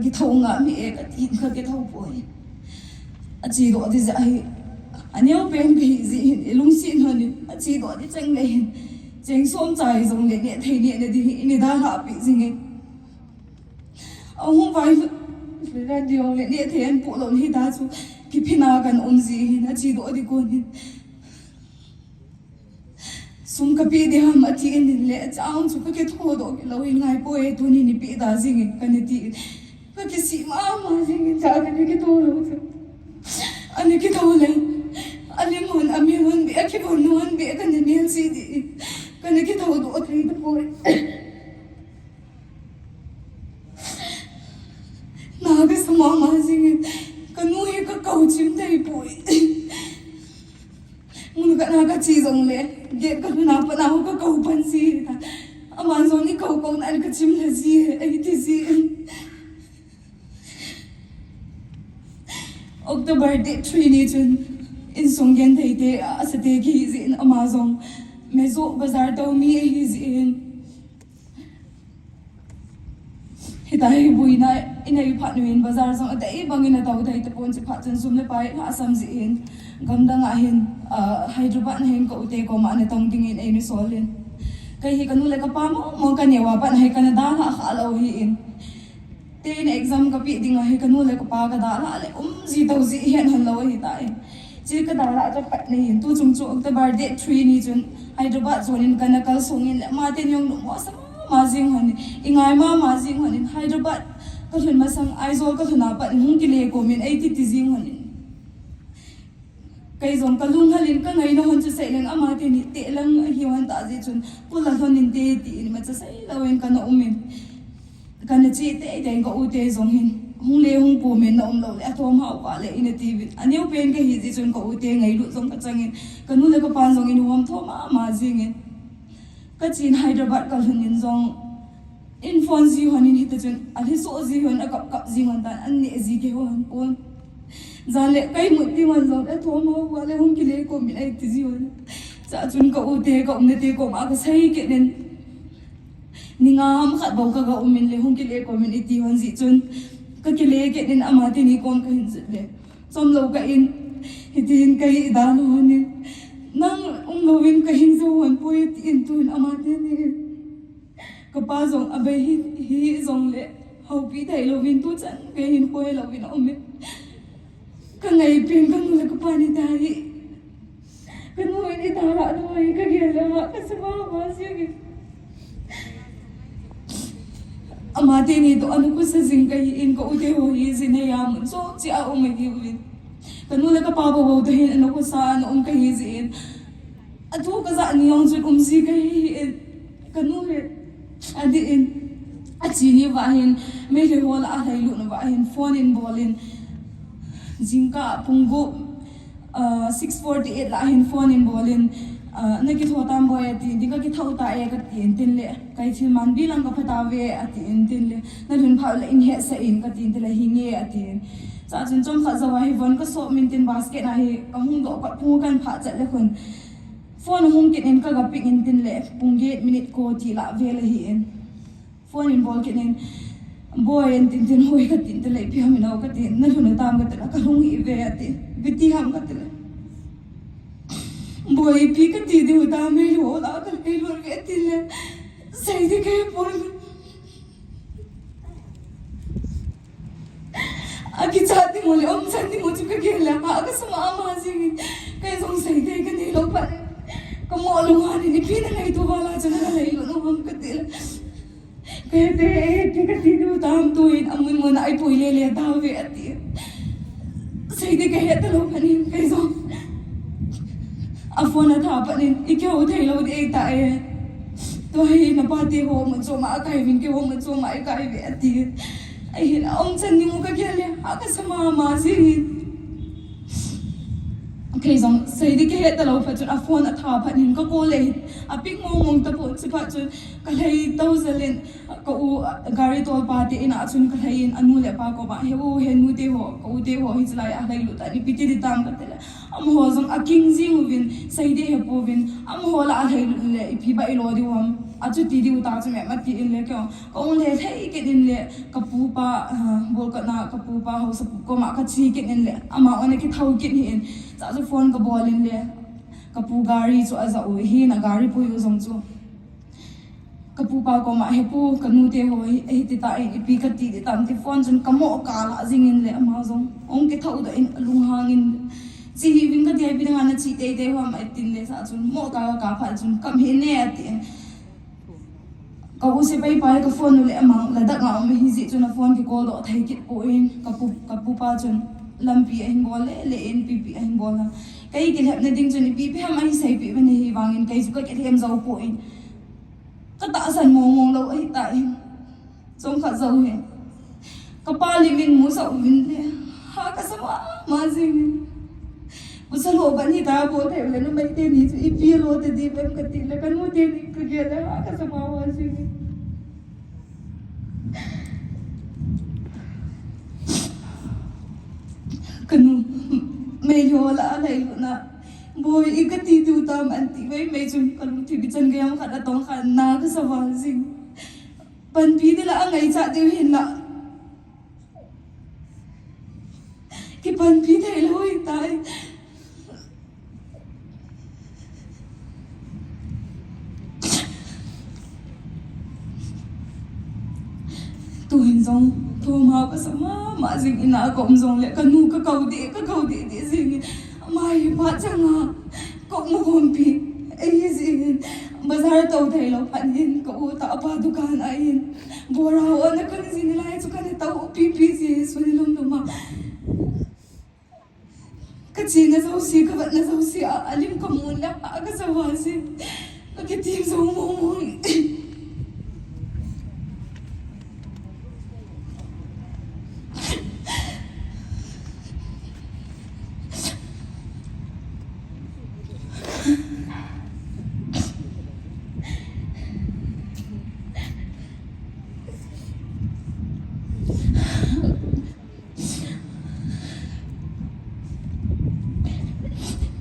cái thâu ngã mẹ cái tin cái thâu bồi chỉ đó thì dạy anh nhớ bên cái gì lung xin hơn chỉ đó thì tranh lên tranh xôm trái giống để nhẹ thầy nhẹ thì người ta hạ bị gì nghe ông không phải ra điều lại nhẹ thầy anh bộ lộn hết ta chú cái pina gần gì nó chỉ đó thì con sum cái bị đi ham ở thiên lệ cháu chú cái thua đó cái lâu ngày bôi tôi nhìn bị ta gì nghe cái này thì cái gì mà gì nghe cha cái thua rồi anh cái thua lên anh muốn anh muốn bị cái bọn nó bị cái này miếng gì đi cái này cái thầu đó thì nó bôi nào cái sao mà gì cái nuôi cái cầu chim đầy bôi muốn cái nào cái chi giống lệ ghét cái nào cái cầu bắn gì ta mà giống như cầu anh cái chim là gì ấy thì gì October date 3 ni chun in songgen thei te asate ki zin Amazon mezo bazar to mi hi zin hitai buina inai phanuin bazar song ate bangina taw thai te pon che pha chen sum le pai asam zin gamdanga hin Hyderabad hin ko te ko ma ne tong ding in ai solin kai hi kanu le ka pa mo ka newa pan hai kana da ha khalo hi in tên exam cái bị đình hay cái nuôi lại có ba cái đá lại gì đâu gì hiện hơn lâu hiện tại chỉ cái đá lại cho bạn này hiện tu chung chung tới birthday 3 ni chun Hyderabad cho nên cái nào cái sung in mà tên nhung đúng quá sao mà riêng hơn ingai mà riêng hơn Hyderabad cái thuyền mà sang Aizol cái thuyền nào bạn không cái lệ của mình ấy thì riêng hơn cái giống cái lung halin cái ngày nó hơn cho say lên ama tên tệ lăng hiu hơn ta gì chun pula hơn nên tệ thì mà cho say lâu em cái nó mình cái này chỉ để có ưu thế giống hình hung lê hung bùa mình nó lâu lẽ thôm hậu quả lẽ in TV anh yêu bên cái gì chun có ưu thế ngày lúc giống cái trang cái nu lẽ có pan giống in hôm thôm mà gì nghe cái chuyện Hyderabad cái hình giống in phone gì hơn in hết chun anh hết số gì hơn cặp gì hơn ta anh nhẹ gì cái hơn ôn giờ lẽ cái một tí mà giống lẽ thôm hậu quả lẽ hung cái lẽ của mình ấy thì gì hơn giờ chun có ưu thế có ưu thế có mà cái say cái nên ningam khat bau ka ga umin le hung ki le community hon ji chun ka ki le ke din ama ti ni kom ka hin le som lo ka in hitin kai da no ni nang lovin ka hin zo hon poi ti in tun ama ti ni ka pa zong abai hi zong le hau pi thai lovin tu chan ka hin poi lovin umin ka ngai pin ka nu le ka pa ni ta hi ka nu ni ta ra no ka ge la ka sa ma si ge amate ni to anu ko sa jingkai in ko ute ho hi Jinei yam so chi a o mai hi ulin kanu le ka pa bo to hin anu ko sa anu kai hi zin atu ka za ni yong jun si kai hi kanu le adi in a chi ni wa hin Meilhei hol a thai lu na wa hin phone in bolin jingka pungo 648 la hin phone in bolin na ki thota boy ati dinga ki thauta e ka tin le kai thil man bi lang ka phata ve ati tin le na lun phau le in he sa in ka tin le hinge ati cha chun chom kha zawa hi von ka so min tin basket na hi ka hung do ka pu kan pha chat le khun phone hung kin in ka ga ping in tin le pungge minute ko ti la ve le hi in phone in bol kin in boy in tin hoi ka tin le pi ham no ka tin na lun tam ka ka hung hi ve ati biti ham ka tin boy pi ka ti di uta me ho la ka le lo ve ti le sai di ke pon aki chati mo le om chati mo chu ka ke la ha ka sama ma ji kai song sai de ka ni lo pa ka mo lo ha ni pi na ngai to wala cha na le lo no ham ka ti le ke te ki ka ti di uta am tu in amun mo na ai poi le ta ve ati sai de ka he ta lo pa ni kai song afona tha panin ikyo thei lo de ta e to hi na pa ti ho mo cho ma kai vin ke ho mo cho ma kai ve ati ai hin om chan ni mo ka ke le ha ka sama ma si okay zong sai di ke he ta lo fa chu afona tha panin ko ko le a pik mong ta po chi pa chu ka lei tauzelin ko u gari tol pa ti ina chun ka lei anu le pa ko ba he u he nu te ho ko te ho hi chlai a dai lu ta ni piti di tam ka te am ho zong a king jing win sai de he po win am ho la a thai le phi ba i lo di wam achu ti diu ta chu me ma ti in le kyo ong le thei ke in le kapu pa bol ka na kapu pa ho sa ko ma ka chi ke in le ama one ki thau ke hin cha chu phone ka bol in le kapu gari chu aza u hi na gari pu yu zong chu kapu pa ko ma hepu kanu te ho e ti ta e pi ka ti tam ti phone chun kamo ka la jing in le ama zong ong ke thau da in lung hang in chi hi win ka ti bi nga na chi te te ho ma tin le sa chun mo ka pha chun kam he ne ati kau se pai pai ka phone le amang la dak nga me hi ji chuna phone ki call do thai ki ko in kapu pa chun lampi a hingol le en pi pi a hingol la kai ki hep na ding chun pi pi ha mai sai pi ne hi wangin kai chu ka ke hem zau po in ka ta san mong lo ai ta in som kha zau he ka pa li min mu sa win le ha ka sama ma jing usalo ban hi ta bo the le no mai te ni chu pi lo te di bem ka ti le kan mu te ni ka ge le ha ka sama wa jing kanu Meilhei la lai na boy ikati tu tam anti bai me chun kalu thi bi chan ge am kha tong kha na ka sawal sing pan pi de la angai cha de hin la ki pan pi de loi tai tu hin zong thu ma ka sama ma jing ina kom zong le kanu ka kau de jing mai pa changa kok mo kom pi ai jing bazar to thai lo phan hin ko ta pa dukan ai bora o na kan jin lai chu kan ta pi ji su ni lum ma ka chi na zo si ka na zo si alim ka mun la ka sa wa si ka tim zo mo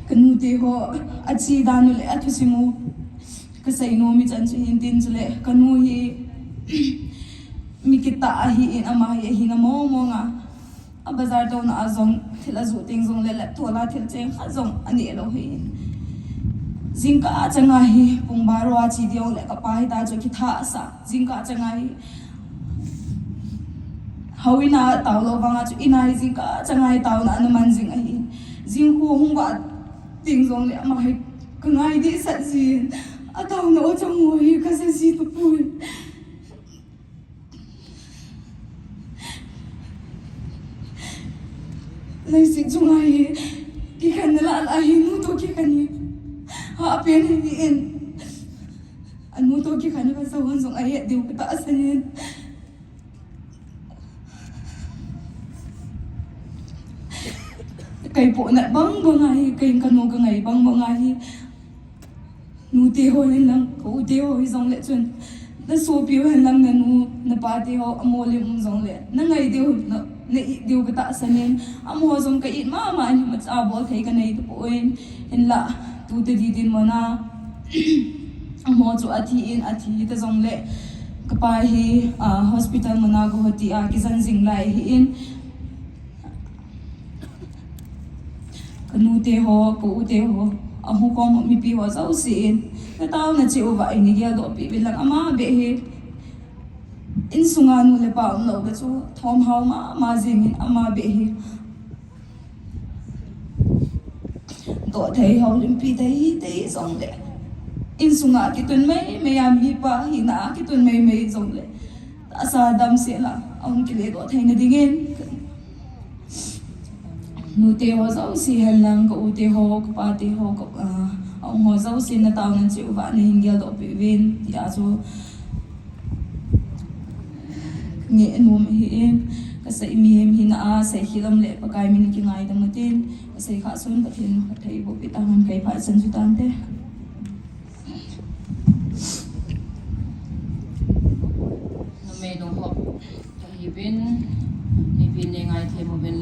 kanu te ho achi danu le athu simu ka sai no mi chan chu hin tin chu le kanu hi mi kita hi in ama hi na mo nga a bazar to na azong thila zu ting zong le la thola thil cheng kha zong ani lo hi jingka changa hi pung baro a chi diong le ka pa hi ta chu ki tha sa jingka changa hi houlimna taw lo wanga chu ina hi jingka changa hi taw na man jing a hi jing hu hung wa ting zong le ma hai ka ngai di sa ji a taw no chang mo hi ka sa ji tu pu lai sing chung ai ki kan la la hi nu to ki kan ni ha pen hi en anu to ki kan ka sa hon zong ai diu ka ta asanin kai po na bang bangai kai kanu ka ngai bang bangai nu te ho hin lang ko te ho hi zong le chun na so pi ho hin lang na nu na pa te ho amolim zong le na ngai de ho na i diu ka ta sanin amo zong ka it ma ma ni ma cha bol thai ka nei to poin hin la tu te di din mo na amo chu athi ta zong le ka pa hi hospital mo na go hoti a ki zan jing lai hi in kanu te ho ko te ho ahu kong mi pi ho zau sin ka taw na chi uwa ini gel do pi bilang ama be he in sunga nu le pa no ga chu thom hau ma jing ama be he do thei hau lim pi te zong le in sunga ki tun mai me ya mi pa hi na ki tun mai zong le asa dam se la on ki le do thei na dingin nu te ho zau si helang ko te ho ko pa te ho ko ong ho zau si na taw nan chi uwa ni hingel do pi win ya chu nge nu me hi ka sai mi hem hi na sai hilam le pa kai min ki ngai da mutin ka sai kha sun ka thin ka thei bo pi ta han kai pha san ju tan te no me no hop hi bin ni bin ne ngai the mo ben